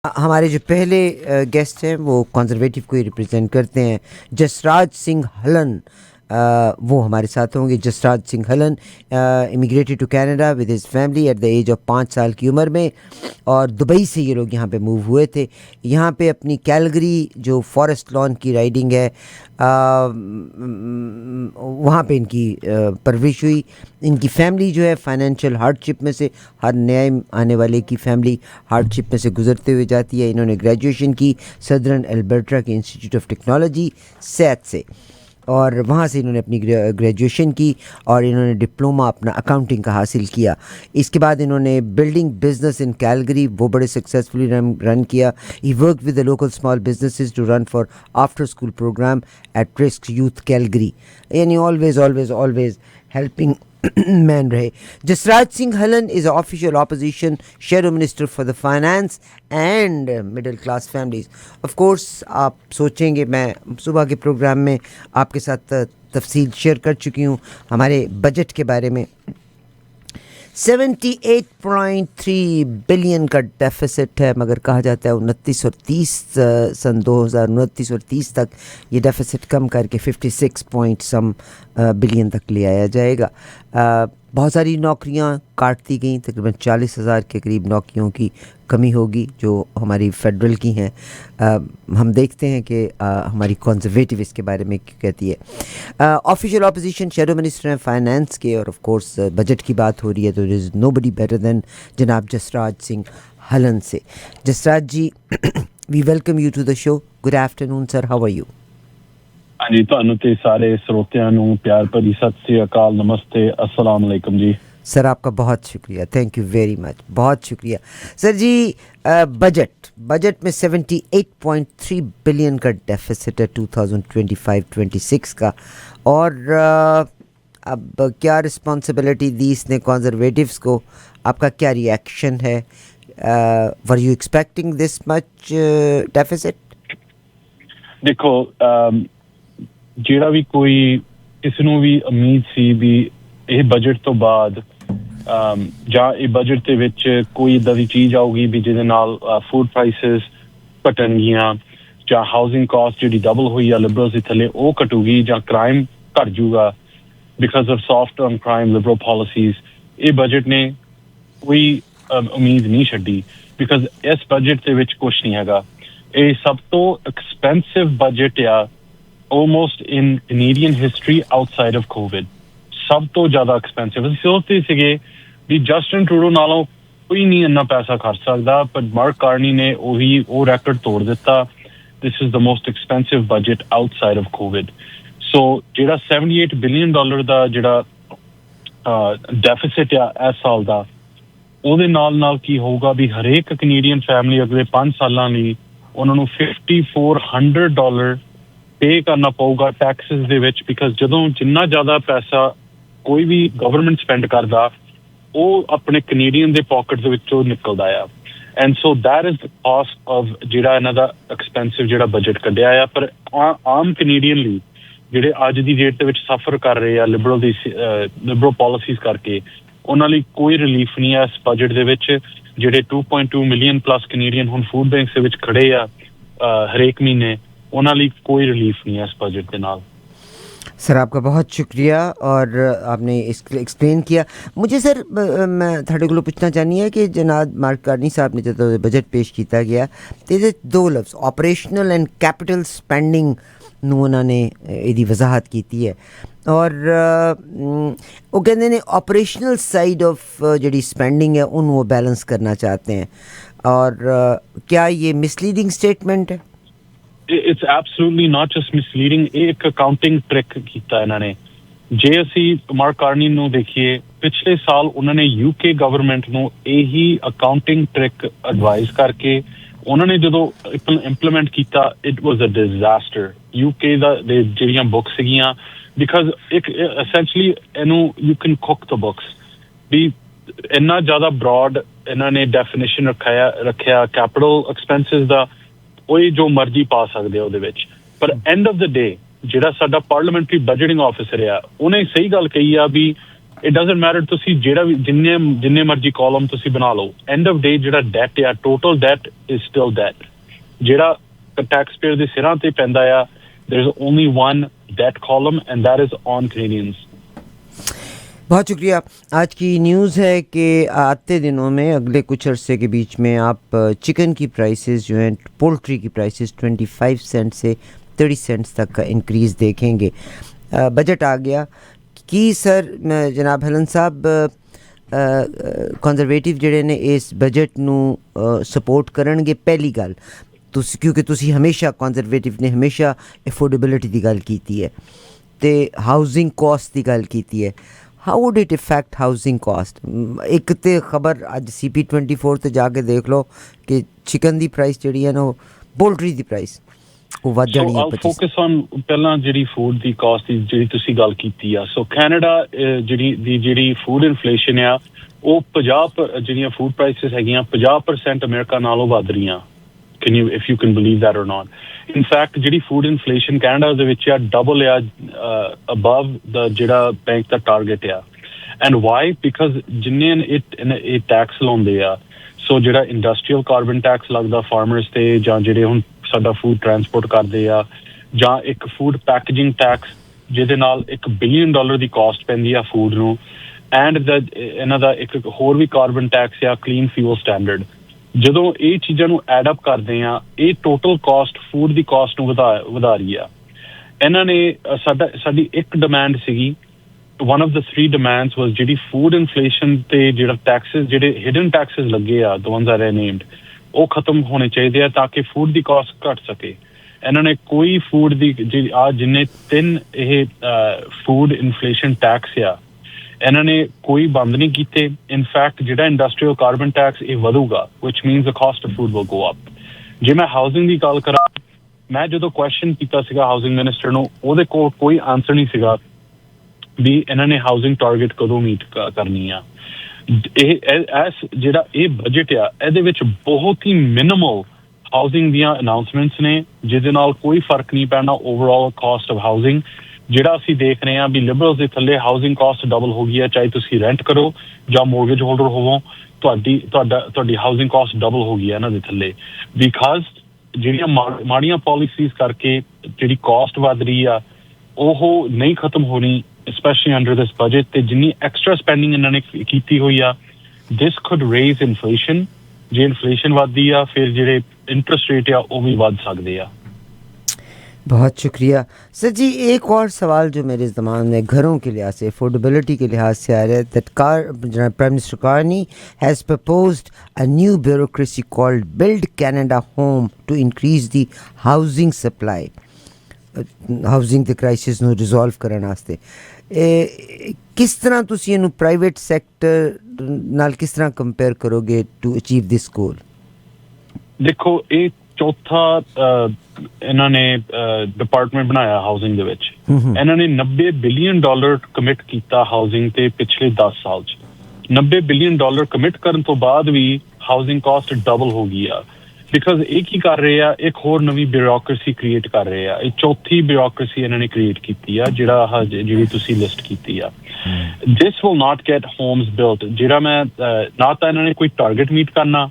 हमारे जो पहले गेस्ट हैं वो कंजर्वेटिव को ही रिप्रेजेंट करते हैं, जसराज सिंह हलन। वो हमारे साथ होंगे। Jasraj Singh Hallan immigrated to Canada with his family at the age of 5 साल की उम्र में, और दुबई से ये लोग यहाँ पे मूव हुए थे। यहाँ पे अपनी कैलगरी जो फॉरेस्ट लॉन की राइडिंग है, वहाँ पे इनकी परवरिश हुई। इनकी फैमिली जो है फाइनेंशियल हार्डशिप में से, हर नए आने वाले की फैमिली हार्डशिप में से गुजरते हुए जाती है। इन्होंने ग्रेजुएशन की सदर्न एल्बर्टा के इंस्टीट्यूट ऑफ टेक्नोलॉजी सैट से, और वहाँ से इन्होंने अपनी ग्रेजुएशन की, और इन्होंने डिप्लोमा अपना अकाउंटिंग का हासिल किया। इसके बाद इन्होंने बिल्डिंग बिजनेस इन कैलगरी वो बड़े सक्सेसफुली रन किया। He work with the local small businesses to run for after school programme at risk youth Calgary, यानी ऑलवेज ऑलवेज ऑलवेज हेल्पिंग मैन रहे। Jasraj Singh Hallan is official opposition shadow minister for the finance and middle class families. Of course आप सोचेंगे मैं सुबह के programme में आपके साथ तफसील शेयर कर चुकी हूँ हमारे बजट के बारे में। 78.3 बिलियन का डेफिसिट है, मगर कहा जाता है 29 और 30 सन 2029 और 30 तक ये डेफिसिट कम करके 56 पॉइंट सम बिलियन तक ले आया जाएगा। बहुत सारी नौकरियां काट दी गई, तकरीबन 40,000 के करीब नौकरियों की कमी होगी जो हमारी फेडरल की हैं। हम देखते हैं कि हमारी कंजर्वेटिव इसके बारे में क्या कहती है। ऑफिशियल ऑपोजिशन शेडो मिनिस्टर हैं फाइनेंस के, और ऑफ कोर्स बजट की बात हो रही है तो it is nobody better than जनाब जसराज सिंह हलन से। Jasraj ji, we welcome you to the show. Good afternoon sir, how are you? हाँ जी, ਤੁਹਾਨੂੰ ਤੇ ਸਾਰੇ ਸਰੋਤਿਆਂ ਨੂੰ ਪਿਆਰ ਭਰੀ सत श्री अकाल, नमस्ते, अस्सलाम वालेकुम जी। सर आपका बहुत शुक्रिया, थैंक यू वेरी मच, बहुत शुक्रिया सर जी। बजट में 78.3 बिलियन का डेफिसिट है 2025-26 का, और अब क्या रिस्पॉन्सिबिलिटी दी इसने कंजर्वेटिव्स को? आपका क्या रिएक्शन है? Were you expecting this much deficit? देखो, ਜਿਹੜਾ ਵੀ ਕੋਈ ਕਿਸੇ ਨੂੰ ਵੀ ਉਮੀਦ ਸੀ ਵੀ ਇਹ ਬਜਟ ਤੋਂ ਬਾਅਦ ਜਾਂ ਇਹ ਬਜਟ ਦੇ ਵਿੱਚ ਕੋਈ ਇਦਾਂ ਦੀ ਚੀਜ਼ ਆਊਗੀ ਵੀ ਜਿਹਦੇ ਨਾਲ ਫੂਡ ਪ੍ਰਾਈਸਿਸ ਘਟਣਗੀਆਂ, ਜਾਂ ਹਾਊਸਿੰਗ ਕਾਸਟ ਜਿਹੜੀ ਡਬਲ ਹੋਈ ਆ ਲਿਬਰਲਸ ਦੇ ਥੱਲੇ ਉਹ ਘਟੂਗੀ, ਜਾਂ ਕ੍ਰਾਈਮ ਘਟ ਜੂਗਾ because of soft on crime Liberal policies. ਇਹ ਬਜਟ ਨੇ ਕੋਈ ਉਮੀਦ ਨਹੀਂ ਛੱਡੀ, ਬਿਕਾਜ਼ ਇਸ ਬਜਟ ਦੇ ਵਿੱਚ ਕੁਛ ਨਹੀਂ ਹੈਗਾ। ਇਹ ਸਭ ਤੋਂ ਐਕਸਪੈਂਸਿਵ ਬਜਟ ਆ almost in Canadian history outside of COVID. ਸਭ ਤੋਂ ਜ਼ਿਆਦਾ ਐਕਸਪੈਂਸਿਵ। ਅਸੀਂ ਸੋਚਦੇ ਸੀਗੇ ਵੀ ਜਸਟਿਨ ਟਰੂਡੋ ਨਾਲੋਂ ਕੋਈ ਨਹੀਂ ਇੰਨਾ ਪੈਸਾ ਖਰਚ ਸਕਦਾ, ਪਰ ਮਾਰਕ ਕਾਰਨੀ ਨੇ ਉਹ ਰੈਕੋਰਡ ਤੋੜ ਦਿੱਤਾ। This is the most expensive budget outside of Covid. So ਜਿਹੜਾ $78 ਬਿਲੀਅਨ ਦਾ ਜਿਹੜਾ ਡੈਫਿਸਿਟ ਆ ਇਸ ਸਾਲ ਦਾ, ਉਹਦੇ ਨਾਲ ਕੀ ਹੋਊਗਾ ਵੀ ਹਰੇਕ ਕੈਨੇਡੀਅਨ ਫੈਮਿਲੀ ਅਗਲੇ 5 ਸਾਲਾਂ ਲਈ ਉਹਨਾਂ ਨੂੰ $5,400 ਪੇ ਕਰਨਾ ਪਊਗਾ ਟੈਕਸਿਸ ਦੇ ਵਿੱਚ, ਬਿਕਾਜ਼ ਜਦੋਂ ਜਿੰਨਾ ਜ਼ਿਆਦਾ ਪੈਸਾ ਕੋਈ ਵੀ ਗਵਰਨਮੈਂਟ ਸਪੈਂਡ ਕਰਦਾ ਉਹ ਆਪਣੇ ਕੈਨੇਡੀਅਨ ਦੇ ਪਾਕਟ ਦੇ ਵਿੱਚੋਂ ਨਿਕਲਦਾ ਆ। And so that is the caste of ਜਿਹੜਾ ਇਹਨਾਂ ਦਾ ਐਕਸਪੈਂਸਿਵ ਜਿਹੜਾ ਬਜਟ ਕੱਢਿਆ ਆ। ਪਰ ਆਮ ਕੈਨੇਡੀਅਨ ਲਈ ਜਿਹੜੇ ਅੱਜ ਦੀ ਡੇਟ ਦੇ ਵਿੱਚ ਸਫਰ ਕਰ ਰਹੇ ਆ ਲਿਬਰਲ ਪਾਲਿਸੀਜ਼ ਕਰਕੇ, ਉਹਨਾਂ ਲਈ ਕੋਈ ਰਿਲੀਫ ਨਹੀਂ ਆ ਇਸ ਬਜਟ ਦੇ ਵਿੱਚ। ਜਿਹੜੇ 2.2 ਮਿਲੀਅਨ ਪਲੱਸ ਕੈਨੇਡੀਅਨ ਹੁਣ ਫੂਡ ਬੈਂਕਸ ਦੇ ਵਿੱਚ ਖੜੇ ਆ ਹਰੇਕ ਮਹੀਨੇ, ਉਹਨਾਂ ਲਈ कोई रिलीफ नहीं है इस बजट के नाल। सर आपका बहुत शुक्रिया, और आपने एक्सप्लेन किया मुझे। सर मैं थोड़े को पूछना चाहनी है कि जनाब मार्क कार्नी साहब ने जो बजट पेश किया गया तो दो लफ्ज़ ऑपरेशनल एंड कैपिटल स्पेंडिंग ਨੂੰ ਉਹਨਾਂ ਨੇ ਇਹਦੀ ਵਜ਼ਾਹਤ ਕੀਤੀ ਹੈ, ਔਰ ਉਹ ਕਹਿੰਦੇ ਨੇ ਆਪਰੇਸ਼ਨਲ ਸਾਈਡ ਆਫ ਜਿਹੜੀ ਸਪੈਂਡਿੰਗ ਹੈ ਉਹਨੂੰ ਉਹ ਬੈਲੈਂਸ ਕਰਨਾ ਚਾहते हैं, और क्या ये मिसलीडिंग स्टेटमेंट है? It's absolutely not just misleading. एक अकाउंटिंग ट्रिक ਕੀਤਾ ਇਹਨਾਂ ਨੇ। ਜੇ ਅਸੀਂ ਮਾਰਕ ਕਾਰਨੀ ਨੂੰ ਦੇਖੀਏ, ਪਿਛਲੇ ਸਾਲ ਉਹਨਾਂ ਨੇ UK ਗਵਰਨਮੈਂਟ ਨੂੰ ਇਹੀ ਅਕਾਊਂਟਿੰਗ ਟ੍ਰਿਕ ਐਡਵਾਈਸ ਕਰਕੇ ਉਹਨਾਂ ਨੇ ਜਦੋਂ ਇੰਪਲੀਮੈਂਟ ਕੀਤਾ, it was a disaster. UK ਦਾ ਜਿਹੜੀਆਂ ਬੁੱਕਸ ਸੀਗੀਆਂ, ਬਿਕਾਜ਼ ਇੱਕ ਐਸੈਂਸ਼ਲੀ ਇਹਨੂੰ you can cook the books ਵੀ ਇੰਨਾ ਜ਼ਿਆਦਾ ਬਰੋਡ ਇਹਨਾਂ ਨੇ ਡੈਫੀਨੇਸ਼ਨ ਰੱਖਿਆ ਕੈਪੀਟਲ ਐਕਸਪੈਂਸਿਸ ਦਾ, ਉਹ ਜੋ ਮਰਜ਼ੀ ਪਾ ਸਕਦੇ ਆ ਉਹਦੇ ਵਿੱਚ। ਪਰ ਐਂਡ ਆਫ ਦ ਡੇ ਜਿਹੜਾ ਸਾਡਾ ਪਾਰਲੀਮੈਂਟਰੀ ਬਜਟਿੰਗ ਆਫਿਸਰ ਆ, ਉਹਨੇ ਸਹੀ ਗੱਲ ਕਹੀ ਆ ਵੀ it doesn't matter ਤੁਸੀਂ ਜਿਹੜਾ ਵੀ ਜਿੰਨੇ ਮਰਜ਼ੀ ਕਾਲਮ ਤੁਸੀਂ ਬਣਾ ਲਓ end of day ਜਿਹੜਾ debt ਆ total debt is still debt ਜਿਹੜਾ taxpayer ਦੇ ਸਿਰਾਂ ਤੇ ਪੈਂਦਾ ਆ there's only one debt column and that is on Canadians. बहुत शुक्रिया। आज की न्यूज़ है कि आते दिनों में अगले कुछ अरसे के बीच में आप चिकन की प्राइसेस जो हैं पोल्ट्री की प्राइसेस 25 सेंट से 30 सेंट्स तक का इंक्रीज़ देखेंगे। बजट आ गया कि सर जनाब हलन साहब कंजरवेटिव ਜਿਹੜੇ ਨੇ ਇਸ ਬਜਟ ਨੂੰ ਸਪੋਰਟ ਕਰਨਗੇ ਪਹਿਲੀ ਗੱਲ ਤੁਸੀਂ ਕਿਉਂਕਿ ਤੁਸੀਂ ਹਮੇਸ਼ਾ ਕੰਜ਼ਰਵੇਟਿਵ ਨੇ ਹਮੇਸ਼ਾ ਅਫੋਰਡੇਬਿਲਿਟੀ ਦੀ ਗੱਲ ਕੀਤੀ ਹੈ ਤੇ ਹਾਊਸਿੰਗ ਕਾਸਟ ਦੀ ਗੱਲ ਕੀਤੀ ਹੈ how would it affect housing cost ਇੱਕ ਤੇ ਖਬਰ ਅੱਜ CP24 ਤੇ ਜਾ ਕੇ ਦੇਖ ਲਓ ਕਿ ਚਿਕਨ ਦੀ ਪ੍ਰਾਈਸ ਜਿਹੜੀ ਹੈ ਨਾ ਪੋਲਟਰੀ ਦੀ ਪ੍ਰਾਈਸ ਉਹ ਵੱਧ ਜਾਣੀ ਹੈ। ਫੋਕਸ ਔਨ ਪਹਿਲਾਂ ਜਿਹੜੀ ਫੂਡ ਦੀ ਕਾਸਟ ਦੀ ਜਿਹੜੀ ਤੁਸੀਂ ਗੱਲ ਕੀਤੀ ਆ ਸੋ ਕੈਨੇਡਾ ਜਿਹੜੀ ਫੂਡ ਇਨਫਲੇਸ਼ਨ ਆ ਉਹ 50 ਜਿਹੜੀਆਂ ਫੂਡ ਪ੍ਰਾਈਸਿਸ ਹੈਗੀਆਂ 50% ਅਮਰੀਕਾ ਨਾਲੋਂ ਵੱਧ ਰਹੀਆਂ if you can believe that or not. In fact ਜਿਹੜੀ ਫੂਡ ਇਨਫਲੇਸ਼ਨ ਕੈਨੇਡਾ ਦੇ ਵਿੱਚ ਆ ਡਬਲ ਆ above the ਜਿਹੜਾ ਬੈਂਕ ਦਾ ਟਾਰਗੇਟ ਆ and why because ਜਿੰਨੇ ਇਹ ਟੈਕਸ ਲਾਉਂਦੇ ਆ ਸੋ ਜਿਹੜਾ ਇੰਡਸਟਰੀਅਲ ਕਾਰਬਨ ਟੈਕਸ ਲੱਗਦਾ ਫਾਰਮਰਸ ਤੇ ਜਾਂ ਜਿਹੜੇ ਹੁਣ ਸਾਡਾ ਫੂਡ ਟਰਾਂਸਪੋਰਟ ਕਰਦੇ ਆ ਜਾਂ ਇੱਕ ਫੂਡ ਪੈਕੇਜਿੰਗ ਟੈਕਸ ਜਿਹਦੇ ਨਾਲ $1 ਬਿਲੀਅਨ ਦੀ ਕਾਸਟ ਪੈਂਦੀ ਆ ਫੂਡ ਨੂੰ ਐਂਡ ਇਹਨਾਂ ਦਾ ਇੱਕ ਹੋਰ ਵੀ ਕਾਰਬਨ ਟੈਕਸ ਆ ਕਲੀਨ ਫਿਊਲ ਸਟੈਂਡਰਡ ਜਦੋਂ ਇਹ ਚੀਜ਼ਾਂ ਨੂੰ ਐਡ ਅਪ ਕਰਦੇ ਆ ਇਹ ਟੋਟਲ ਕਾਸਟ ਫੂਡ ਦੀ ਕਾਸਟ ਨੂੰ ਵਧਾ ਰਹੀ ਆ ਇਹਨਾਂ ਨੇ ਸਾਡੀ ਇੱਕ ਡਿਮਾਂਡ ਸੀਗੀ one of the three demands was ਜਿਹੜੀ food inflation ਤੇ ਜਿਹੜਾ taxes ਜਿਹੜੇ hidden taxes ਲੱਗੇ ਆ the ones that I named ਉਹ ਖਤਮ ਹੋਣੇ ਚਾਹੀਦੇ ਆ ਤਾਂ ਕਿ food ਦੀ cost ਘਟ ਸਕੇ ਇਹਨਾਂ ਨੇ ਕੋਈ food ਦੀ ਜਿੰਨੇ ਤਿੰਨ ਇਹ food inflation tax ਆ ਇਹਨਾਂ ਨੇ ਕੋਈ ਬੰਦ ਨਹੀਂ ਕੀਤੇ in fact ਜਿਹੜਾ industrial carbon tax ਇਹ ਵਧੂਗਾ which means the cost of food will go up ਜੇ ਮੈਂ housing ਦੀ ਗੱਲ ਕਰਾਂ ਮੈਂ ਜਦੋਂ question ਕੀਤਾ ਸੀਗਾ housing minister ਨੂੰ ਉਹਦੇ ਕੋਲ ਕੋਈ ਆਨਸਰ ਨਹੀਂ ਸੀਗਾ ਵੀ ਇਹਨਾਂ ਨੇ ਹਾਊਸਿੰਗ ਟਾਰਗੇਟ ਕਦੋਂ ਮੀਟ ਕਰਨੀ ਆ ਜਿਹੜਾ ਇਹ ਬਜਟ ਆ ਇਹਦੇ ਵਿੱਚ ਬਹੁਤ ਹੀ ਮਿਨੀਮਲ ਹਾਊਸਿੰਗ ਦੀਆਂ ਅਨਾਉਂਸਮੈਂਟਸ ਨੇ ਜਿਹਦੇ ਨਾਲ ਕੋਈ ਫਰਕ ਨਹੀਂ ਪੈਣਾ ਓਵਰਆਲ ਕਾਸਟ ਆਫ ਹਾਊਸਿੰਗ ਜਿਹੜਾ ਅਸੀਂ ਦੇਖ ਰਹੇ ਹਾਂ ਵੀ ਲਿਬਰਲਸ ਦੇ ਥੱਲੇ ਹਾਊਸਿੰਗ ਕਾਸਟ ਡਬਲ ਹੋ ਗਈ ਹੈ ਚਾਹੇ ਤੁਸੀਂ ਰੈਂਟ ਕਰੋ ਜਾਂ ਮੋਰਗੇਜ ਹੋਲਡਰ ਹੋਵੋ ਤੁਹਾਡੀ ਹਾਊਸਿੰਗ ਕਾਸਟ ਡਬਲ ਹੋ ਗਈ ਹੈ ਇਹਨਾਂ ਦੇ ਥੱਲੇ ਬਿਕਾਜ਼ ਜਿਹੜੀਆਂ ਮਾੜੀਆਂ ਪਾਲਿਸੀਜ਼ ਕਰਕੇ ਜਿਹੜੀ ਕਾਸਟ ਵੱਧ ਰਹੀ ਆ ਉਹ ਨਹੀਂ ਖਤਮ ਹੋਣੀ especially under this budget ਤੇ ਜਿੰਨੀ extra spending ਇਹਨਾਂ ਨੇ ਕੀਤੀ ਹੋਈ ਆ this could raise inflation ਜੇ inflation ਵਧਦੀ ਆ ਫਿਰ ਜਿਹੜੇ interest rate आ वो भी बढ़ सकते हैं। बहुत शुक्रिया सर जी। एक और सवाल जो मेरे ज़मान में घरों के लिहाज से अफोर्डेबिलिटी के लिहाज से आ रहा है that prime minister Carney has proposed a new bureaucracy called build Canada home to increase the housing supply housing ਦੇ ਕ੍ਰਾਈਸਿਸ ਨੂੰ ਰਿਜ਼ੋਲਵ ਕਰਨ ਵਾਸਤੇ ਕਿਸ ਤਰ੍ਹਾਂ ਤੁਸੀਂ ਇਹਨੂੰ ਪ੍ਰਾਈਵੇਟ ਸੈਕਟਰ ਨਾਲ ਕਿਸ ਤਰ੍ਹਾਂ ਕੰਪੇਅਰ ਕਰੋਗੇ ਟੂ ਅਚੀਵ ਦਿਸ ਗੋਲ? ਦੇਖੋ ਇਹ ਚੌਥਾ ਇਹਨਾਂ ਨੇ ਡਿਪਾਰਟਮੈਂਟ ਬਣਾਇਆ ਹਾਊਸਿੰਗ ਦੇ ਵਿੱਚ ਇਹਨਾਂ ਨੇ $90 ਬਿਲੀਅਨ ਕਮਿਟ ਕੀਤਾ ਹਾਊਸਿੰਗ ਤੇ ਪਿਛਲੇ 10 ਸਾਲ 'ਚ $90 ਬਿਲੀਅਨ ਕਮਿਟ ਕਰਨ ਤੋਂ ਬਾਅਦ ਵੀ ਹਾਊਸਿੰਗ ਕਾਸਟ ਡਬਲ ਹੋ ਗਈ ਆ ਬਿਕਾਜ਼ ਇਹ ਕੀ ਕਰ ਰਹੇ ਆ ਇੱਕ ਹੋਰ ਨਵੀਂ ਬਿਊਰੋਕ੍ਰੇਸੀ ਕ੍ਰੀਏਟ ਕਰ ਰਹੇ ਆ ਇਹ ਚੌਥੀ ਬਿਊਰੋਕ੍ਰੇਸੀ ਇਹਨਾਂ ਨੇ ਕ੍ਰੀਏਟ ਕੀਤੀ ਆ ਜਿਹੜੀ ਤੁਸੀਂ ਲਿਸਟ ਕੀਤੀ ਆ this will not get homes built ਜਿਹੜਾ ਮੈਂ ਨਾ ਤਾਂ ਇਹਨਾਂ ਨੇ ਕੋਈ ਟਾਰਗੇਟ ਮੀਟ ਕਰਨਾ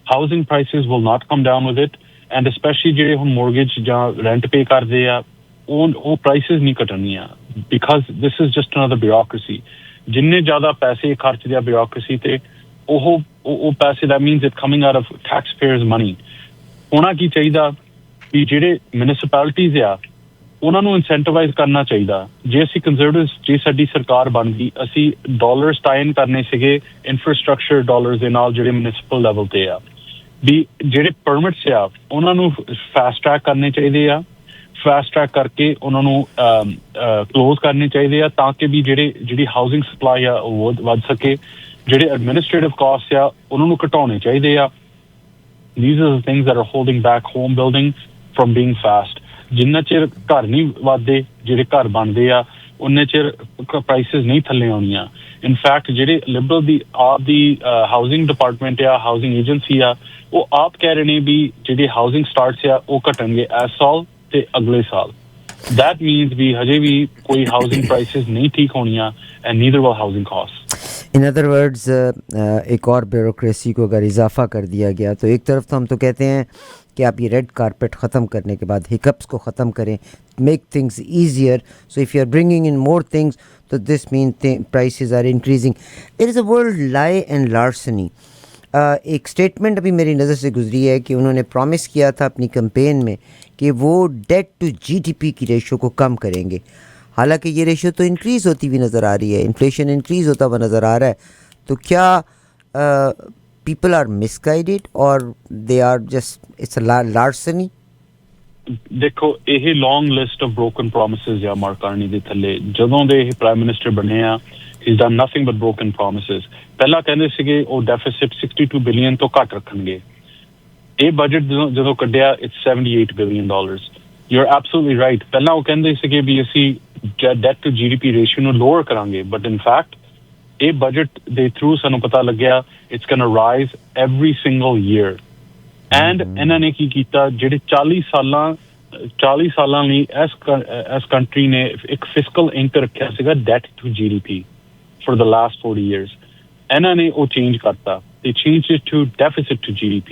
housing prices will not come down with it and specially ਜਿਹੜੇ ਹੁਣ ਮੋਰਗੇਜ ਜਾਂ ਰੈਂਟ ਪੇ ਕਰਦੇ ਆ ਉਹ ਪ੍ਰਾਈਸਿਸ ਨਹੀਂ ਘਟਣੀਆਂ because this is just another bureaucracy ਜਿੰਨੇ ਜ਼ਿਆਦਾ ਪੈਸੇ ਖਰਚਦੇ ਆ ਬਿਊਰੋਕ੍ਰੇਸੀ ਤੇ ਉਹ ਪੈਸੇ that means it coming out of taxpayers money ਹੋਣਾ ਕੀ ਚਾਹੀਦਾ ਵੀ ਜਿਹੜੇ ਮਿਊਨਿਸਪੈਲਿਟੀਜ਼ ਆ ਉਹਨਾਂ ਨੂੰ ਇਨਸੈਂਟੀਵਾਈਜ਼ ਕਰਨਾ ਚਾਹੀਦਾ ਜੇ ਅਸੀਂ ਕੰਜ਼ਰਵੇਟਿਵਸ ਜੇ ਸਾਡੀ ਸਰਕਾਰ ਬਣ ਗਈ ਅਸੀਂ ਡਾਲਰਸ ਟਾਈਨ ਕਰਨੇ ਸੀਗੇ ਇਨਫਰਾਸਟ੍ਰਕਚਰ ਡਾਲਰਸ ਦੇ ਨਾਲ ਜਿਹੜੇ ਮਿਊਨਿਸਪਲ ਲੈਵਲ ਤੇ ਆ ਵੀ ਜਿਹੜੇ ਪਰਮਿਟਸ ਆ ਉਹਨਾਂ ਨੂੰ ਫਾਸਟ ਟਰੈਕ ਕਰਨੇ ਚਾਹੀਦੇ ਆ ਫਾਸਟ ਟਰੈਕ ਕਰਕੇ ਉਹਨਾਂ ਨੂੰ ਕਲੋਜ਼ ਕਰਨੇ ਚਾਹੀਦੇ ਆ ਤਾਂ ਕਿ ਵੀ ਜਿਹੜੀ ਹਾਊਸਿੰਗ ਸਪਲਾਈ ਆ ਉਹ ਵੱਧ ਸਕੇ ਜਿਹੜੇ ਐਡਮਿਨਿਸਟ੍ਰੇਟਿਵ ਕਾਸਟ ਆ ਉਹਨਾਂ ਨੂੰ ਘਟਾਉਣੇ ਚਾਹੀਦੇ ਆ these are the things that are holding back home building from being fast ਜਿੰਨਾ ਚਿਰ ਘਰ ਨਹੀਂ ਵੱਧਦੇ ਜਿਹੜੇ ਘਰ ਬਣਦੇ ਆ ਉਨੇ ਚਿਰ ਪ੍ਰਾਈਸਿਸ ਨਹੀਂ ਥੱਲੇ ਆਉਣੀਆਂ ਇਨਫੈਕਟ ਜਿਹੜੇ ਲਿਬਰਲ ਦੀ ਹਾਊਸਿੰਗ ਡਿਪਾਰਟਮੈਂਟ ਆ ਹਾਊਸਿੰਗ ਏਜੰਸੀ ਆ ਉਹ ਆਪ ਕਹਿ ਰਹੇ ਨੇ ਵੀ ਜਿਹੜੇ ਹਾਊਸਿੰਗ ਸਟਾਰਟਸ ਆ ਉਹ ਘਟਣਗੇ ਇਸ ਸਾਲ ਤੇ ਅਗਲੇ ਸਾਲ that means ਵੀ ਹਜੇ ਵੀ ਕੋਈ ਹਾਊਸਿੰਗ ਪ੍ਰਾਈਸਿਸ ਨਹੀਂ ਠੀਕ ਹੋਣੀਆਂ and neither will housing costs. In other words एक और ब्यूरोक्रेसी को अगर इजाफा कर दिया गया तो एक तरफ तो हम तो कहते हैं कि आप ये रेड कारपेट ख़त्म करने के बाद हिकअप्स को ख़त्म करें, make things easier. So if you are bringing in more things तो this mean prices are increasing. There is a word lie and larceny. एक स्टेटमेंट अभी मेरी नज़र से गुजरी है कि उन्होंने प्रॉमिस किया था अपनी कैंपेन में कि वो डेट टू जीडीपी की रेशो को कम करेंगे. हालांकि ये रेशो तो इंक्रीज़ होती हुई नज़र आ रही है, इन्फ्लेशन इंक्रीज़ होता हुआ नज़र आ रहा है. तो क्या people are misguided or they are just it's a larceny? ਦੇਖੋ ਇਹ ਲੌਂਗ ਲਿਸਟ ਆਫ ਬ੍ਰੋਕਨ ਪ੍ਰੋਮਿਸਸ ਆ ਮਾਰਕ ਕਾਰਨੀ ਦੇ ਥੱਲੇ. ਜਦੋਂ ਦੇ ਇਹ ਪ੍ਰਾਈਮ ਮਿਨਿਸਟਰ ਬਣੇ ਆ he's done nothing but broken promises. ਪਹਿਲਾਂ ਕਹਿੰਦੇ ਸੀਗੇ ਉਹ ਡੈਫਿਸਿਟ 62 ਬਿਲੀਅਨ ਤੋਂ ਘੱਟ ਰੱਖਣਗੇ. ਇਹ ਬਜਟ ਜਦੋਂ ਕੱਢਿਆ it's $78 billion. You're absolutely right. ਪਹਿਲਾਂ ਉਹ ਕਹਿੰਦੇ ਸੀਗੇ ਵੀ ਅਸੀਂ ਡੈਟ ਟੂ ਜੀਡੀਪੀ ਰੇਸ਼ੀਓ ਨੂੰ ਲੋਅਰ ਕਰਾਂਗੇ, ਬਟ ਇਨ ਫੈਕਟ ਇਹ ਬਜਟ ਦੇ ਥਰੂ ਸਾਨੂੰ ਪਤਾ ਲੱਗਿਆ it's going to rise every single year. And ਇਹਨਾਂ ਨੇ ਕੀ ਕੀਤਾ, ਜਿਹੜੇ 40 ਸਾਲਾਂ ਲਈ ਇਸ ਕੰਟਰੀ ਨੇ ਇੱਕ ਫਿਸਕਲ ਐਂਕਰ ਰੱਖਿਆ ਸੀਗਾ debt to GDP for the last 40 years. ਇਹਨਾਂ ਨੇ ਉਹ ਚੇਂਜ ਕਰਤਾ. They changed it to deficit to GDP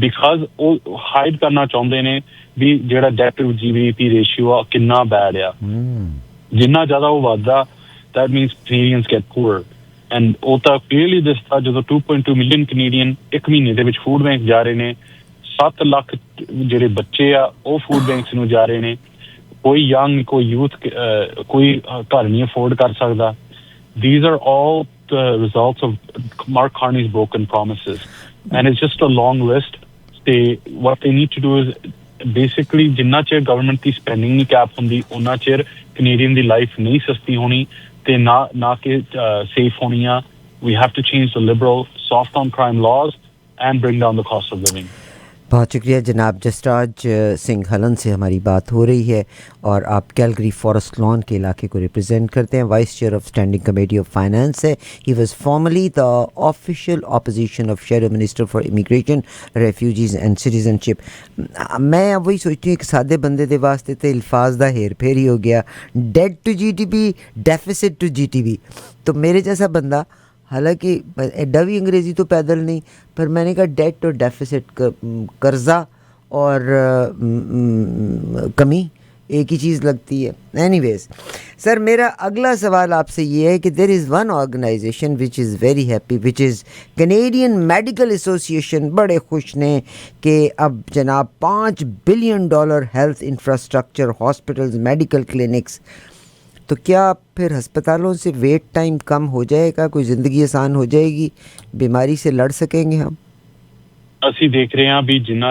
because ਉਹ ਹਾਈਡ ਕਰਨਾ ਚਾਹੁੰਦੇ ਨੇ ਵੀ ਜਿਹੜਾ ਡੈਟ ਟੂ ਜੀਡੀਪੀ ਰੇਸ਼ੀਓ ਆ ਕਿੰਨਾ ਬੈਡ ਆ. ਜਿੰਨਾ ਜ਼ਿਆਦਾ ਉਹ ਵੱਧਦਾ that means Canadians get poorer. And ਉਹ ਤਾਂ ਕਲੀਅਰਲੀ ਦਿਸਦਾ ਜਦੋਂ 2.2 ਮਿਲੀਅਨ ਕੈਨੇਡੀਅਨ ਇੱਕ ਮਹੀਨੇ ਦੇ ਵਿੱਚ ਫੂਡ ਬੈਂਕ ਜਾ ਰਹੇ ਨੇ. 7 ਲੱਖ ਜਿਹੜੇ ਬੱਚੇ ਆ ਉਹ ਫੂਡ ਬੈਂਕਸ ਨੂੰ ਜਾ ਰਹੇ ਨੇ. ਕੋਈ ਯੰਗ ਕੋਈ ਯੂਥ ਕੋਈ ਘਰ ਨਹੀਂ ਅਫੋਰਡ ਕਰ ਸਕਦਾ. These are all the results of Mark Carney's broken promises. And it's just a long list. What they need to do is basically ਜਿੰਨਾ ਚਿਰ ਗਵਰਨਮੈਂਟ ਦੀ ਸਪੈਂਡਿੰਗ ਨਹੀਂ ਕੈਪ ਹੁੰਦੀ ਉਹਨਾਂ ਚਿਰ ਕੈਨੇਡੀਅਨ ਦੀ ਲਾਈਫ ਨਹੀਂ ਸਸਤੀ ਹੋਣੀ ਤੇ ਨਾ ਕਿ ਸੇਫ ਹੋਣੀ ਆ. We have to change the liberal soft on crime laws and bring down the cost of living. बहुत शुक्रिया जनाब. जसराज सिंह हलन से हमारी बात हो रही है और आप कैलगरी फॉरेस्ट लॉन के इलाके को रिप्रेजेंट करते हैं. Vice chair of standing committee of finance है. He was formerly the official opposition of shadow minister for immigration, refugees and citizenship. मैं अब वही सोचती हूँ कि सादे बंदे के वास्ते तो अल्फाज का हेर फेर ही हो गया. Debt to GDP, deficit to GDP. तो मेरे जैसा बंदा, हालांकि एडा भी अंग्रेज़ी तो पैदल नहीं, पर मैंने कहा डेट और डेफिसिट, कर्ज़ा और कमी एक ही चीज़ लगती है. एनीवेज़ सर, मेरा अगला सवाल आपसे ये है कि there is one organization which is very happy, which is Canadian medical association. बड़े खुश ने कि अब जनाब $5 billion health infrastructure, hospitals, medical clinics. तो क्या फिर हस्पतालों से वेट टाइम कम हो जाएगा, कोई ज़िंदगी आसान हो जाएगी, बीमारी से लड़ सकेंगे हम? ਅਸੀਂ ਦੇਖ ਰਹੇ ਹਾਂ ਵੀ ਜਿੰਨਾ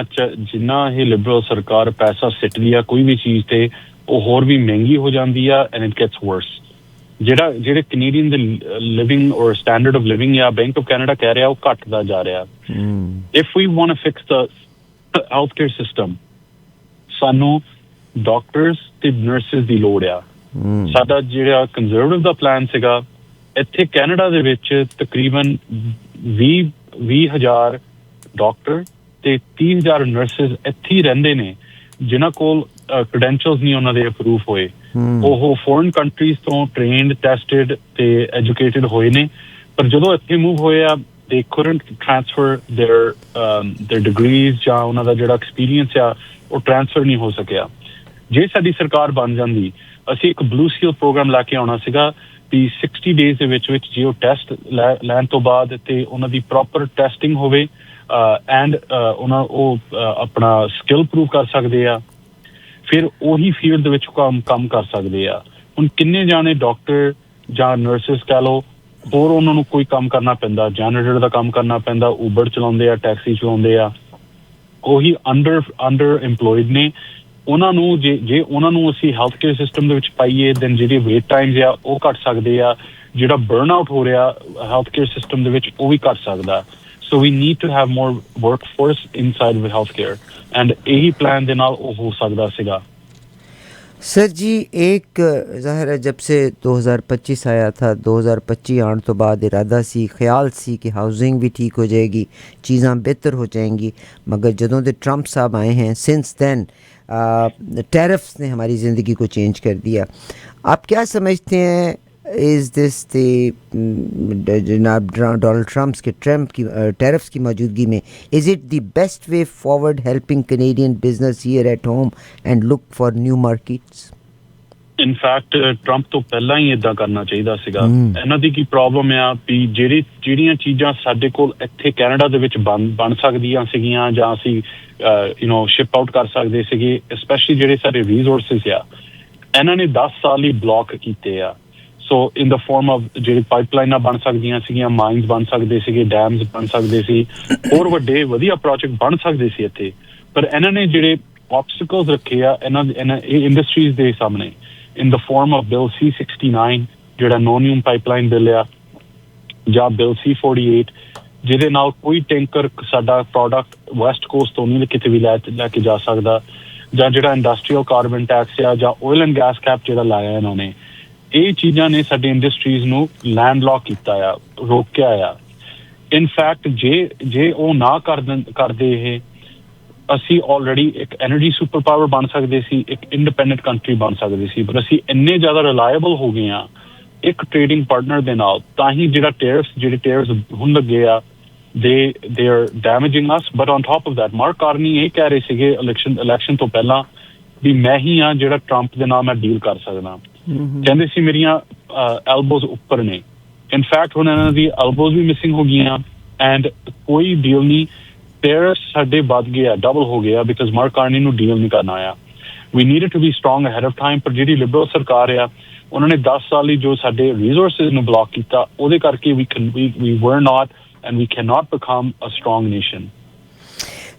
ਇਹ ਲਿਬਰਲ ਸਰਕਾਰ ਪੈਸਾ ਸਿੱਟਦੀ ਆ ਕੋਈ ਵੀ ਚੀਜ਼ ਤੇ ਉਹ ਹੋਰ ਵੀ ਮਹਿੰਗੀ ਹੋ ਜਾਂਦੀ ਆ ਐਂਡ ਇਟ ਗੈਟਸ ਵਰਸ. ਜਿਹੜੇ ਕੈਨੇਡੀਅਨ ਦੇ living or standard of living ਆ ਬੈਂਕ ਆਫ ਕੈਨੇਡਾ ਕਹਿ ਰਿਹਾ ਉਹ ਘਟਦਾ ਜਾ ਰਿਹਾ. If we want to fix the health care system ਸਾਨੂੰ ਡਾਕਟਰਸ ਤੇ ਨਰਸਿਸ ਦੀ ਲੋੜ ਆ. ਸਾਡਾ ਜਿਹੜਾ ਕੰਜ਼ਰਵੇਟਿਵ ਦਾ ਪਲਾਨ ਸੀਗਾ ਇੱਥੇ ਕੈਨੇਡਾ ਦੇ ਵਿੱਚ ਤਕਰੀਬਨ 20,000 ਡਾਕਟਰ ਤੇ 30,000 ਨਰਸਿਸ ਇੱਥੇ ਹੀ ਰਹਿੰਦੇ ਨੇ ਜਿਨ੍ਹਾਂ ਕੋਲ ਕ੍ਰੈਡੈਂਸ਼ੀਅਲਸ ਨਹੀਂ ਉਹਨਾਂ ਦੇ ਅਪਰੂਵ ਹੋਏ. ਉਹ ਫੋਰਨ ਕੰਟਰੀਜ਼ ਤੋਂ ਟ੍ਰੇਨਡ, ਟੈਸਟਡ ਤੇ ਐਜੂਕੇਟਡ ਹੋਏ ਨੇ, ਪਰ ਜਦੋਂ ਇੱਥੇ ਮੂਵ ਹੋਏ ਆ they couldn't transfer their degrees ਜਾਂ ਉਹਨਾਂ ਦਾ ਜਿਹੜਾ ਐਕਸਪੀਰੀਅੰਸ ਆ ਉਹ ਟ੍ਰਾਂਸਫਰ ਨਹੀਂ ਹੋ ਸਕਿਆ. ਜੇ ਸਾਡੀ ਸਰਕਾਰ ਬਣ ਜਾਂਦੀ ਅਸੀਂ ਇੱਕ ਬਲੂ ਸੀਲ ਪ੍ਰੋਗਰਾਮ ਲੈ ਕੇ ਆਉਣਾ ਸੀਗਾ ਵੀ 60 ਡੇਜ਼ ਦੇ ਵਿੱਚ ਜੇ ਉਹ ਟੈਸਟ ਲੈਣ ਤੋਂ ਬਾਅਦ ਤੇ ਉਹਨਾਂ ਦੀ ਪ੍ਰੋਪਰ ਟੈਸਟਿੰਗ ਹੋਵੇ ਐਂਡ ਉਹ ਆਪਣਾ ਸਕਿੱਲ ਪ੍ਰੂਵ ਕਰ ਸਕਦੇ ਆ, ਫਿਰ ਉਹੀ ਫੀਲਡ ਦੇ ਵਿੱਚ ਕੰਮ ਕਰ ਸਕਦੇ ਆ. ਹੁਣ ਕਿੰਨੇ ਜਾਣੇ ਡਾਕਟਰ ਜਾਂ ਨਰਸਿਸ ਕਹਿ ਲਓ ਹੋਰ ਉਹਨਾਂ ਨੂੰ ਕੋਈ ਕੰਮ ਕਰਨਾ ਪੈਂਦਾ, ਜੈਨਰੇਟਰ ਦਾ ਕੰਮ ਕਰਨਾ ਪੈਂਦਾ, ਉਬਰ ਚਲਾਉਂਦੇ ਆ, ਟੈਕਸੀ ਚਲਾਉਂਦੇ ਆ, ਉਹੀ ਅੰਡਰ ਇੰਪਲੋਇਡ ਨੇ. ਉਹਨਾਂ ਨੂੰ ਜੇ ਉਹਨਾਂ ਨੂੰ ਅਸੀਂ ਹੈਲਥ ਕੇਅਰ ਸਿਸਟਮ ਦੇ ਵਿੱਚ ਪਾਈਏ ਦੈਨ ਜਿਹੜੇ ਵੇਟ ਟਾਈਮਸ ਆ ਉਹ ਘੱਟ ਸਕਦੇ ਆ. ਜਿਹੜਾ ਬਰਨ ਆਊਟ ਹੋ ਰਿਹਾ ਹੈਲਥ ਕੇਅਰ ਸਿਸਟਮ ਦੇ ਵਿੱਚ ਉਹ ਵੀ ਘੱਟ ਸਕਦਾ. So we need to have more workforce inside of healthcare and ਇਹੀ ਪਲਾਨ ਦੇ ਨਾਲ ਉਹ ਹੋ ਸਕਦਾ ਸੀਗਾ. सर जी एक ज़ाहिर है जब से 2025 आया था 2025 आने तो बाद इरादा सी ख्याल सी कि हाउसिंग भी ठीक हो जाएगी चीज़ां बेहतर हो जाएंगी मगर जदों दे ट्रंप साहब आए हैं सिंस दैन टैरिफ्स ने हमारी ज़िंदगी को चेंज कर दिया आप क्या समझते हैं इज़ दिस जनाब डोनाल्ड ट्रंप की टैरिफ्स की मौजूदगी में is it the best way forward helping Canadian business here at home and look for new markets in fact Trump ਤੋਂ ਪਹਿਲਾਂ ਹੀ ਇਦਾਂ ਕਰਨਾ ਚਾਹੀਦਾ ਸੀਗਾ ਇਹਨਾਂ ਦੀ ਕੀ ਪ੍ਰੋਬਲਮ ਆ ਵੀ ਜਿਹੜੀਆਂ ਚੀਜ਼ਾਂ ਸਾਡੇ ਕੋਲ ਇੱਥੇ ਕੈਨੇਡਾ ਦੇ ਵਿੱਚ ਬਣ ਸਕਦੀਆਂ ਸੀਗੀਆਂ ਜਾਂ ਅਸੀਂ ਸ਼ਿਪ ਆਊਟ ਕਰ ਸਕਦੇ ਸੀਗੇ ਸਪੈਸ਼ਲੀ ਜਿਹੜੇ ਸਾਡੇ ਰਿਸੋਰਸਸ ਆ ਇਹਨਾਂ ਨੇ 10 ਸਾਲ ਹੀ ਬਲੌਕ ਕੀਤੇ ਆ ਸੋ ਇਨ ਦਾ ਫਾਰਮ ਆਫ ਜਿਹੜੀ ਪਾਈਪਲਾਈਨਾਂ ਬਣ ਸਕਦੀਆਂ ਸੀਗੀਆਂ ਮਾਈਨਸ ਬਣ ਸਕਦੇ ਸੀਗੇ ਡੈਮਸ ਬਣ ਸਕਦੇ ਸੀ ਹੋਰ ਵੱਡੇ ਵਧੀਆ ਪ੍ਰੋਜੈਕਟ ਬਣ ਸਕਦੇ ਸੀ ਇੱਥੇ ਪਰ ਇਹਨਾਂ ਨੇ ਜਿਹੜੇ ਆਬਸਟੀਕਲਸ ਰੱਖੇ ਆ ਇਹਨਾਂ ਇੰਡਸਟਰੀਜ਼ ਦੇ ਸਾਹਮਣੇ in the form of Bill C-69 ਜਿਹੜਾ ਨੋਨ-ਯੂਮ ਪਾਈਪਲਾਈਨ ਬਿੱਲ ਆ ਜਾਂ Bill C-48 ਜਿਹਦੇ ਨਾਲ ਕੋਈ ਟੈਂਕਰ ਸਾਡਾ ਪ੍ਰੋਡਕਟ ਵੈਸਟ ਕੋਸਟ ਤੋਂ ਨਹੀਂ ਕਿਤੇ ਵੀ ਲੈ ਕੇ ਜਾ ਸਕਦਾ ਜਾਂ ਜਿਹੜਾ ਇੰਡਸਟਰੀਅਲ ਕਾਰਬਨ ਟੈਕਸ ਆ ਜਾਂ ਆਇਲ ਐਂਡ ਗੈਸ ਕੈਪ ਜਿਹੜਾ ਲਾਇਆ ਇਹਨਾਂ ਨੇ ਇਹ ਚੀਜ਼ਾਂ ਨੇ ਸਾਡੀ ਇੰਡਸਟਰੀਜ਼ ਨੂੰ ਲੈਂਡਲੌਕ ਕੀਤਾ ਆ ਰੋਕਿਆ ਆ ਇਨਫੈਕਟ ਜੇ ਉਹ ਨਾ ਕਰਦੇ ਇਹ ਅਸੀਂ ਆਲਰੇਡੀ ਇੱਕ ਐਨਰਜੀ ਸੁਪਰ ਪਾਵਰ ਬਣ ਸਕਦੇ ਸੀ ਇੱਕ ਇੰਡੀਪੈਂਡੈਂਟ ਕੰਟਰੀ ਬਣ ਸਕਦੇ ਸੀ ਪਰ ਅਸੀਂ ਇੰਨੇ ਜ਼ਿਆਦਾ ਰਿਲਾਇਬਲ ਹੋ ਗਏ ਆ ਇੱਕ ਟ੍ਰੇਡਿੰਗ ਪਾਰਟਨਰ ਦੇ ਨਾਲ ਤਾਂ ਹੀ ਜਿਹੜੇ ਟੈਰਿਫਸ ਹੁਣ ਲੱਗੇ ਆ they are damaging us but on top of that mark Carney ਇਹ ਕਹਿ ਰਹੇ ਸੀਗੇ ਇਲੈਕਸ਼ਨ ਤੋਂ ਪਹਿਲਾਂ ਵੀ ਮੈਂ ਹੀ ਆ ਜਿਹੜਾ ਟਰੰਪ ਦੇ ਨਾਲ ਮੈਂ ਡੀਲ ਕਰ ਸਕਦਾ ਕਹਿੰਦੇ ਸੀ ਮੇਰੀਆਂ ਐਲਬੋਜ਼ ਉੱਪਰ ਨੇ ਇਨਫੈਕਟ ਹੁਣ ਇਹਨਾਂ ਦੀ ਐਲਬੋਜ਼ ਵੀ ਮਿਸਿੰਗ ਹੋ ਗਈਆਂ ਐਂਡ ਕੋਈ ਡੀਲ ਨਹੀਂ ਟੈਰਿਫ ਸਾਡੇ ਵੱਧ ਗਿਆ ਡਬਲ ਹੋ ਗਿਆ ਬਿਕਾਜ਼ ਮਾਰਕ ਕਾਰਨੀ ਨੂੰ ਡੀਲ ਨਹੀਂ ਕਰਨਾ ਆਇਆ we needed to be strong ahead of time ਪਰ ਜਿਹੜੀ ਲਿਬਰਲ ਸਰਕਾਰ ਆ ਉਹਨਾਂ ਨੇ 10 ਸਾਲ ਲਈ ਜੋ ਸਾਡੇ ਰਿਸੋਰਸਸ ਨੂੰ ਬਲੌਕ ਕੀਤਾ ਉਹਦੇ ਕਰਕੇ we were not and we cannot become a strong nation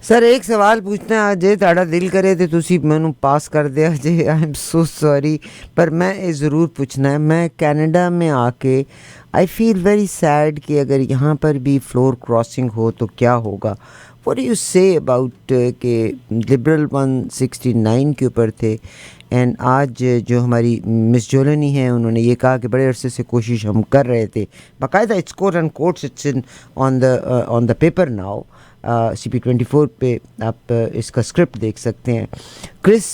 sir एक सवाल पूछना है जे ताड़ा दिल करे तो तुसी मैनू पास कर दिया जे आई एम सो सॉरी पर मैं ये ज़रूर पूछना है मैं कनाडा में आके आई फील वेरी सैड कि अगर यहाँ पर भी फ्लोर क्रॉसिंग हो तो क्या होगा what do you say about के लिबरल 169 के ऊपर थे एंड आज जो हमारी मिस जोलनी हैं उन्होंने ये कहा कि बड़े अरसे से कोशिश हम कर रहे थे बाकायदा it's quote and quotes it's in on the paper now CP24 पे आप इसका स्क्रिप्ट देख सकते हैं क्रिस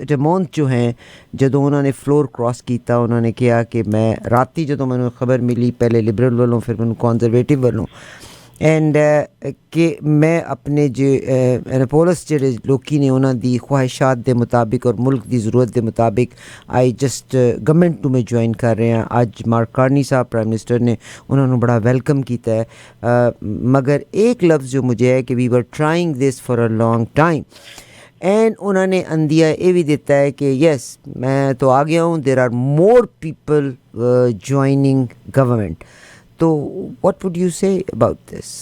डमोंट जो हैं जदों उन्होंने फ्लोर क्रॉस किया उन्होंने कहा कि मैं राती जदों मैंने खबर मिली पहले लिबरल वालों फिर मैंने कॉन्जरवेटिव वालों एंड कि मैं अपने जो एनापोलिस ਜਿਹੜੇ ਲੋਕੀ ਨੇ ਉਹਨਾਂ ਦੀ ਖੁਆਇਸ਼ਾਤ ਦੇ ਮੁਤਾबिक और मुल्क ਦੀ ਜ਼ਰੂਰਤ ਦੇ ਮੁਤਾबिक आई जस्ट गवर्नमेंट ਨੂੰ ਮੈਂ ਜੁਆਇਨ ਕਰ ਰਿਹਾ ਅੱਜ ਮਾਰਕ ਕਾਰਨੀ ਸਾਹਿਬ ਪ੍ਰਾइम मिनिस्टर ने ਉਹਨਾਂ ਨੂੰ ਬੜਾ ਵੈਲਕਮ ਕੀਤਾ ਹੈ मगर एक लफ्ज़ जो मुझे है कि we were trying this for a long time and उन्होंने अंदिया ये भी देता है कि यस मैं तो आ गया हूँ there are more people joining government तो what would you say about this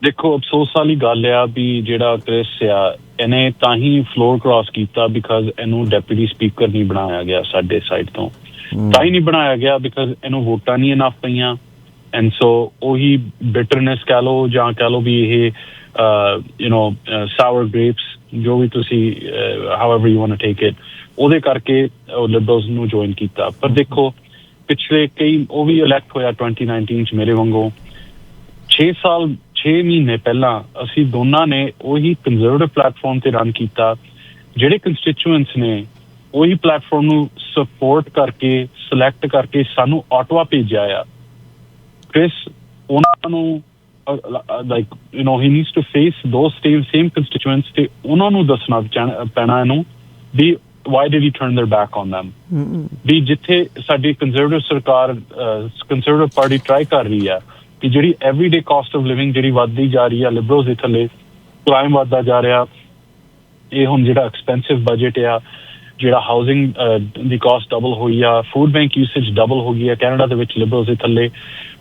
ਦੇਖੋ ਅਫਸੋਸ ਵਾਲੀ ਗੱਲ ਆ ਵੀ ਜਿਹੜਾ ਕ੍ਰਿਸ ਆ ਇਹਨੇ ਤਾਂ ਹੀ ਫਲੋਰ ਕ੍ਰਾਸ ਕੀਤਾ ਬਿਕਾਜ਼ ਇਹਨੂੰ ਡੈਪੂਟੀ ਸਪੀਕਰ ਨਹੀਂ ਬਣਾਇਆ ਗਿਆ ਸਾਡੇ ਸਾਈਡ ਤੋਂ ਤਾਂ ਹੀ ਨਹੀਂ ਬਣਾਇਆ ਗਿਆ ਬਿਕਾਜ਼ ਇਹਨੂੰ ਵੋਟਾਂ ਨਹੀਂ ਇਨਫ ਪਈਆਂ ਐਂਡ ਸੋ ਉਹੀ ਬਿਟਰਨੈਸ ਕਹਿ ਲਓ ਜਾਂ ਕਹਿ ਲਓ ਵੀ ਇਹ ਸਾਵਰ ਗ੍ਰੇਪਸ ਜੋ ਵੀ ਤੁਸੀਂ however you want to take it ਉਹਦੇ ਕਰਕੇ ਲਿਬਰਲਸ ਨੂੰ ਜੁਆਇਨ ਕੀਤਾ ਪਰ ਦੇਖੋ ਪਿਛਲੇ ਕਈ ਉਹ ਵੀ ਇਲੈਕਟ ਹੋਇਆ 2019 ਚ ਮੇਰੇ ਵਾਂਗੂ 6 ਮਹੀਨੇ ਪਹਿਲਾਂ ਅਸੀਂ ਦੋਨਾਂ ਨੇ ਉਹੀ ਕੰਜ਼ਰਵੇਟਿਵ ਪਲੇਟਫਾਰਮ ਤੇ ਰਨ ਕੀਤਾ ਜਿਹੜੇ ਕੰਸਟੀਚੂਐਂਟਸ ਨੇ ਉਹੀ ਪਲੇਟਫਾਰਮ ਨੂੰ ਸਪੋਰਟ ਕਰਕੇ ਸਿਲੈਕਟ ਕਰਕੇ ਸਾਨੂੰ ਆਟਵਾ ਭੇਜਿਆ ਆ ਕ੍ਰਿਸ ਉਹਨਾਂ ਨੂੰ like he needs to face those same constituents ਤੇ ਉਹਨਾਂ ਨੂੰ ਦੱਸਣਾ ਪੈਣਾ ਇਹਨੂੰ ਵੀ why did he turn their back on them ਵੀ ਜਿੱਥੇ ਸਾਡੀ ਕੰਜ਼ਰਵੇਟਿਵ ਸਰਕਾਰ ਕੰਜ਼ਰਵੇਟਿਵ ਪਾਰਟੀ ਟਰਾਈ ਕਰ ਰਹੀ ਆ ਕਿ ਜਿਹੜੀ ਐਵਰੀਡੇ ਕਾਸਟ ਆਫ ਲਿਵਿੰਗ ਜਿਹੜੀ ਵੱਧਦੀ ਜਾ ਰਹੀ ਆ ਲਿਬਰਲਸ ਦੇ ਥੱਲੇ ਕ੍ਰਾਈਮ ਵੱਧਦਾ ਜਾ ਰਿਹਾ ਇਹ ਹੁਣ ਜਿਹੜਾ ਐਕਸਪੈਂਸਿਵ ਬਜਟ ਆ ਜਿਹੜਾ ਹਾਊਸਿੰਗ ਦੀ ਕਾਸਟ ਡਬਲ ਹੋਈ ਆ ਫੂਡ ਬੈਂਕ ਯੂਸੇਜ ਡਬਲ ਹੋ ਗਈ ਆ ਕੈਨੇਡਾ ਦੇ ਵਿੱਚ ਲਿਬਰਲਸ ਦੇ ਥੱਲੇ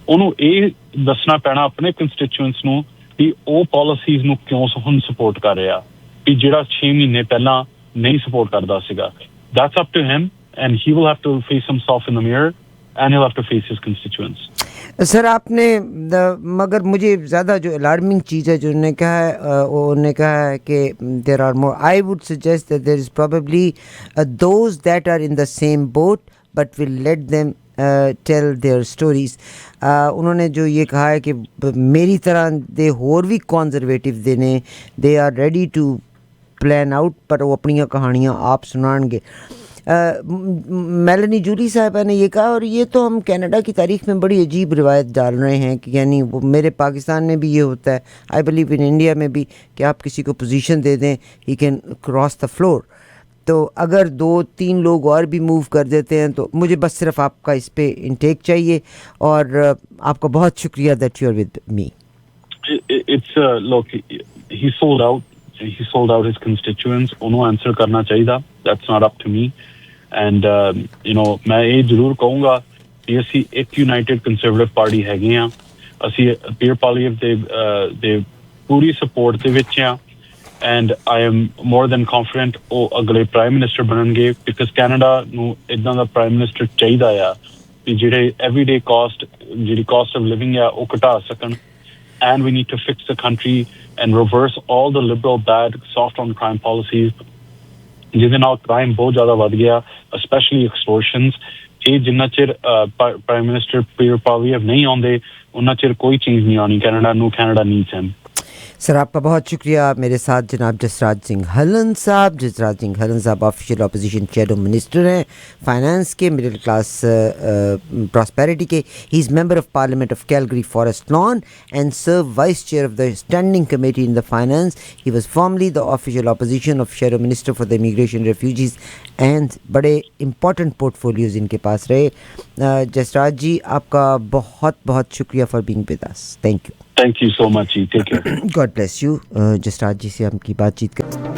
ਉਹਨੂੰ ਇਹ ਦੱਸਣਾ ਪੈਣਾ ਆਪਣੇ ਕੰਸਟੀਚੂਐਂਟਸ ਨੂੰ ਕਿ ਉਹ ਪਾਲਿਸੀਜ਼ ਨੂੰ ਕਿਉਂ ਹੁਣ ਸਪੋਰਟ ਕਰ ਰਿਹਾ ਕਿ ਜਿਹੜਾ 6 ਮਹੀਨੇ ਪਹਿਲਾਂ ਨਹੀਂ ਸਪੋਰਟ ਕਰਦਾ ਸੀਗਾ that's up to him and he will have to face himself in the mirror and he'll have to face his constituents sir आपने मगर मुझे ज़्यादा जो अलार्मिंग चीज़ है जो उन्होंने कहा है उन्होंने कहा है कि there are more I would suggest that there is probably those that are in the same boat but will let them tell their stories. उन्होंने जो ये कहा है कि मेरी तरह दे होर भी कॉन्जरवेटिव देने they are ready to plan out पर वो अपनी कहानियाँ आप सुनाएंगे। मेलनी जूली साहबा ने ये कहा और ये तो हम कनाडा की तारीख में बड़ी अजीब रिवायत डाल रहे हैं कि यानी वो मेरे पाकिस्तान में भी ये होता है, आई बिलीव इन इंडिया में भी, कि आप किसी को पोजीशन दे दें he can cross the floor. तो अगर 2-3 लोग और भी मूव कर देते हैं तो मुझे बस सिर्फ आपका इस पे इनटेक चाहिए और आपका बहुत शुक्रिया that you are with me. It's look, he sold out his constituents. ਉਹਨੂੰ answer ਕਰਨਾ ਚਾਹੀਦਾ, that's not up to me. And ਮੈਂ ਇਹ ਜ਼ਰੂਰ ਕਹੂੰਗਾ ਕਿ ਅਸੀਂ ਇੱਕ ਯੂਨਾਈਟਿਡ ਕੰਜ਼ਰਵੇਟਿਵ ਪਾਰਟੀ ਹੈਗੇ ਆ, ਅਸੀਂ ਪੀਅਰ ਪਾਲੀਏਵ ਦੇ ਪੂਰੀ ਸਪੋਰਟ ਦੇ ਵਿੱਚ ਆ and I am more than confident ਉਹ ਅਗਲੇ ਪ੍ਰਾਈਮ ਮਿਨਿਸਟਰ ਬਣਨਗੇ because ਕੈਨੇਡਾ ਨੂੰ ਇਦਾਂ ਦਾ ਪ੍ਰਾਈਮ ਮਿਨਿਸਟਰ ਚਾਹੀਦਾ ਆ ਕਿ ਜਿਹੜੇ ਐਵਰੀਡੇ ਜਿਹੜੀ ਕਾਸਟ ਆਫ ਲਿਵਿੰਗ ਆ ਉਹ ਘਟਾ ਸਕਣ। And we need to fix the country and reverse all the liberal bad soft on crime policies ਜਿਹਦੇ ਨਾਲ crime ਬਹੁਤ ਜ਼ਿਆਦਾ ਵੱਧ ਗਿਆ, especially extortions। ਇਹ ਜਿੰਨਾ ਚਿਰ ਪ੍ਰਾਈਮ ਮਿਨਿਸਟਰ ਪੀਅਰ ਪਾਲੀਏਵ नहीं ਆਉਂਦੇ ਉਹਨਾਂ ਚਿਰ ਕੋਈ ਚੀਜ਼ नहीं ਆਉਣੀ ਕੈਨੇਡਾ ਨੂੰ। Canada needs him. सर आपका बहुत शुक्रिया। मेरे साथ जनाब जसराज सिंह हलन साहब। जसराज सिंह हलन साहब ऑफिशियल अपोजिशन शेडो मिनिस्टर हैं फाइनेंस के, मिडिल क्लास प्रॉस्पेरिटी के। He is member of parliament of Calgary forest lawn and serve vice chair of the standing committee in the finance. He was formally the official opposition of shadow minister for the immigration refugees and बड़े important portfolios इनके पास रहे। जसराज जी आपका बहुत बहुत शुक्रिया for being with us. Thank you. Thank you so much. Take care. God bless you. Jasraj ji से हम की बातचीत कर